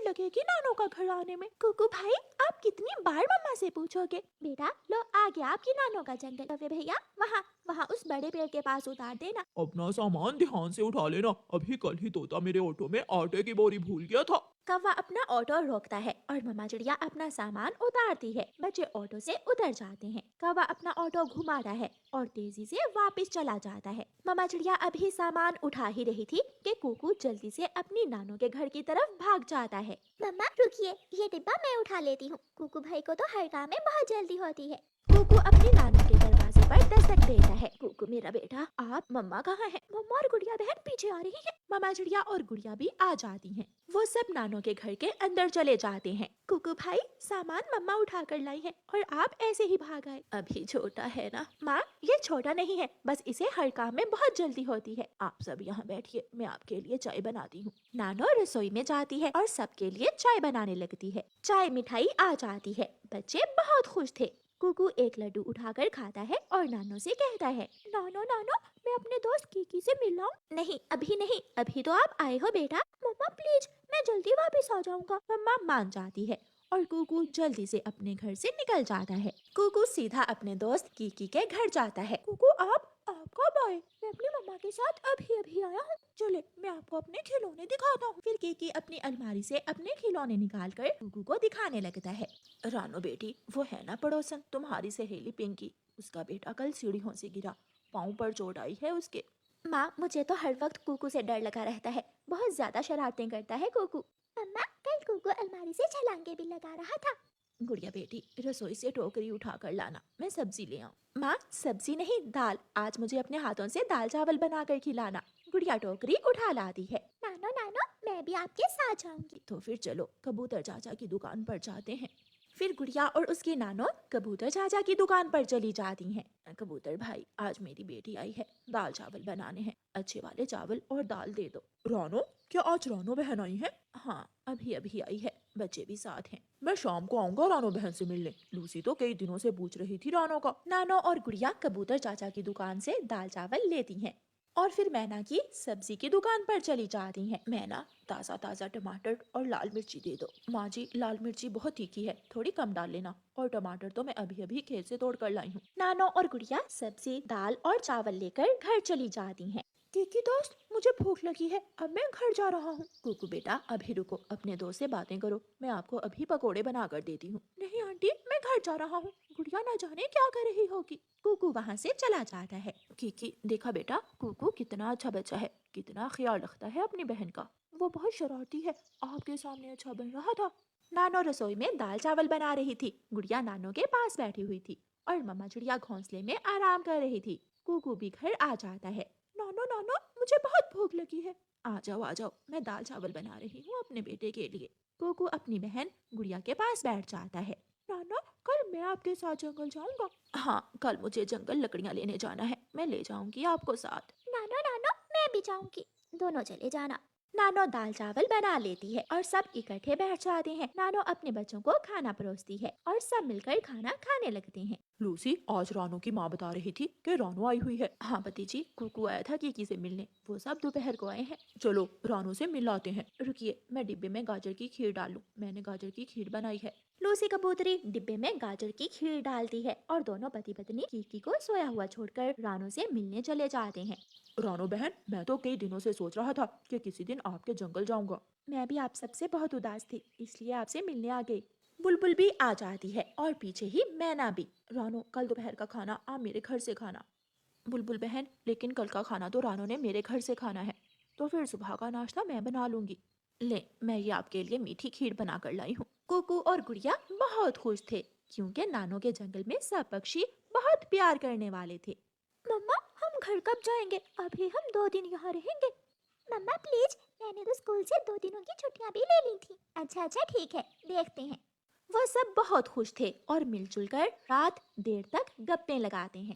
लगेगी नानो का घर आने में। कुकू भाई, आप कितनी बार मम्मा से पूछोगे? बेटा लो, आ गया आपकी नानो का जंगल। रवि भैया, वहाँ वहाँ उस बड़े पेड़ के पास उतार देना। अपना सामान ध्यान से उठा लेना, अभी कल ही तोता मेरे ऑटो में आटे की बोरी भूल गया था। कौवा अपना ऑटो रोकता है और मम्मा चिड़िया अपना सामान उतारती है। बच्चे ऑटो से उतर जाते हैं। कौवा अपना ऑटो घुमाता है और तेजी से वापस चला जाता है। मम्मा चिड़िया अभी सामान उठा ही रही थी कि कुकू जल्दी से अपनी नानो के घर की तरफ भाग जाता है। मम्मा रुकिए, ये डिब्बा मैं उठा लेती हूँ। कुकू भाई को तो हर काम में बहुत जल्दी होती है। कुकू अपनी नानो के दरवाजे पर दस्तक देता है। कुकू मेरा बेटा, आप? मम्मा कहाँ है? मम्मा और गुड़िया बहन पीछे आ रही है। मम्मा चिड़िया और गुड़िया भी आ जाती हैं। वो सब नानो के घर के अंदर चले जाते हैं। कुकू भाई, सामान मम्मा उठा कर लाई है और आप ऐसे ही भाग आए। अभी छोटा है ना? माँ, ये छोटा नहीं है, बस इसे हर काम में बहुत जल्दी होती है। आप सब यहाँ बैठिए, मैं आपके लिए चाय बनाती हूँ। नानो रसोई में जाती है और सबके लिए चाय बनाने लगती है। चाय मिठाई आ जाती है। बच्चे बहुत खुश थे। कुकू एक लड्डू उठाकर खाता है और नानो से कहता है, नानो नानो, मैं अपने दोस्त कीकी से मिल लाऊं? नहीं, अभी नहीं, अभी तो आप आए हो बेटा। मम्मा प्लीज, मैं जल्दी वापस आ जाऊंगा। मम्मा मान जाती है और कुकू जल्दी से अपने घर से निकल जाता है। कुकू सीधा अपने दोस्त कीकी के घर जाता है। कुकू, आप कब आए? मैं अपनी मम्मा के साथ अभी आया हूँ। चले, मैं आपको अपने खिलौने दिखाता हूँ। फिर कीकी अपनी अलमारी से अपने खिलौने निकाल कर कुकू को दिखाने लगता है। रानो बेटी, वो है ना पड़ोसन तुम्हारी सहेली पिंकी, उसका बेटा कल सीढ़ियों से गिरा, पाँव पर चोट आई है उसके। माँ, मुझे तो हर वक्त कुकू से डर लगा रहता है, बहुत ज्यादा शरारतें करता है कुकू। मम्मा, कल कुकू अलमारी से छलांगे भी लगा रहा था। गुड़िया बेटी, रसोई से टोकरी उठा कर लाना, मैं सब्जी ले आऊं। माँ, सब्जी नहीं, दाल। आज मुझे अपने हाथों से दाल चावल बना कर खिलाना। गुड़िया टोकरी उठा लाती है। नानो नानो, मैं भी आपके साथ जाऊंगी। तो फिर चलो, कबूतर चाचा की दुकान पर जाते हैं। फिर गुड़िया और उसकी नानो कबूतर चाचा की दुकान पर चली जाती हैं। कबूतर भाई, आज मेरी बेटी आई है, दाल चावल बनाने हैं, अच्छे वाले चावल और दाल दे दो। रानो, क्या आज रानो बहन आई है? हाँ, अभी आई है, बच्चे भी साथ हैं। मैं शाम को आऊंगा रानो बहन से मिलने, लूसी तो कई दिनों से पूछ रही थी रानो का। नानो और गुड़िया कबूतर चाचा की दुकान से दाल चावल लेती हैं और फिर मैना की सब्जी की दुकान पर चली जाती हैं। मैना, ताज़ा ताज़ा टमाटर और लाल मिर्ची दे दो। माँ जी, लाल मिर्ची बहुत तीखी है, थोड़ी कम डाल लेना, और टमाटर तो मैं अभी खेत से तोड़ कर लाई हूँ। नानो और गुड़िया सब्जी, दाल और चावल लेकर घर चली जाती हैं। कीकी दोस्त, मुझे भूख लगी है, अब मैं घर जा रहा हूँ। कुकू बेटा, अभी रुको, अपने दोस्त से बातें करो, मैं आपको अभी पकोड़े बना कर देती हूँ। नहीं आंटी, मैं घर जा रहा हूँ, गुड़िया ना जाने क्या कर रही होगी। कुकू वहाँ से चला जाता है। कीकी, देखा बेटा, कुकू कितना अच्छा बच्चा है, कितना ख्याल रखता है अपनी बहन का। वो बहुत शरारती है, आपके सामने अच्छा बन रहा था। नानो रसोई में दाल चावल बना रही थी। गुड़िया नानो के पास बैठी हुई थी और मम्मा चिड़िया घोंसले में आराम कर रही थी। कुकू भी घर आ जाता है। नानो नानो, मुझे बहुत भूख लगी है। आ जाओ, मैं दाल चावल बना रही हूँ अपने बेटे के लिए। कुकू अपनी बहन गुड़िया के पास बैठ जाता है। नाना, कल मैं आपके साथ जंगल जाऊंगा। हाँ, कल मुझे जंगल लकड़ियाँ लेने जाना है, मैं ले जाऊंगी आपको साथ। नानो नानो, मैं भी जाऊंगी, दोनों चले जाना। नानो दाल चावल बना लेती है और सब इकट्ठे बैठ जाते हैं। नानो अपने बच्चों को खाना परोसती है और सब मिलकर खाना खाने लगते हैं। लूसी, आज रानो की माँ बता रही थी कि रानो आई हुई है। हाँ भतीजी, कुकू आया था कीकी से मिलने, वो सब दोपहर को आए हैं। चलो रानो से मिल आते हैं। रुकिए, मैं डिब्बे में गाजर की खीर डालूं, मैंने गाजर की खीर बनाई है। लूसी कबूतरी डिब्बे में गाजर की खीर डालती है और दोनों पति पत्नी कीकी को सोया हुआ छोड़कर रानो से मिलने चले जाते हैं। रानो बहन, मैं तो कई दिनों से सोच रहा था कि किसी दिन आपके जंगल जाऊंगा। मैं भी आप सबसे बहुत उदास थी, इसलिए आपसे मिलने आ गई। बुलबुल भी आ जाती है और पीछे ही मैना भी। रानो, कल दोपहर का खाना आप मेरे घर से खाना। बुलबुल बहन, लेकिन कल का खाना तो रानो ने मेरे घर से खाना है, तो फिर सुबह का नाश्ता मैं बना लूंगी। ले, मैं ये आपके लिए मीठी खीर बना कर लाई हूँ। कुकू और गुड़िया बहुत खुश थे क्योंकि नानो के जंगल में सब पक्षी बहुत प्यार करने वाले थे। मम्मा, हम घर कब जाएंगे? अभी हम 2 दिन यहाँ रहेंगे। मम्मा प्लीज, मैंने तो स्कूल से 2 दिनों की छुट्टियाँ भी ले ली थी। अच्छा ठीक है, देखते हैं। वो सब बहुत खुश थे और मिलजुल कर रात देर तक गप्पे लगाते हैं।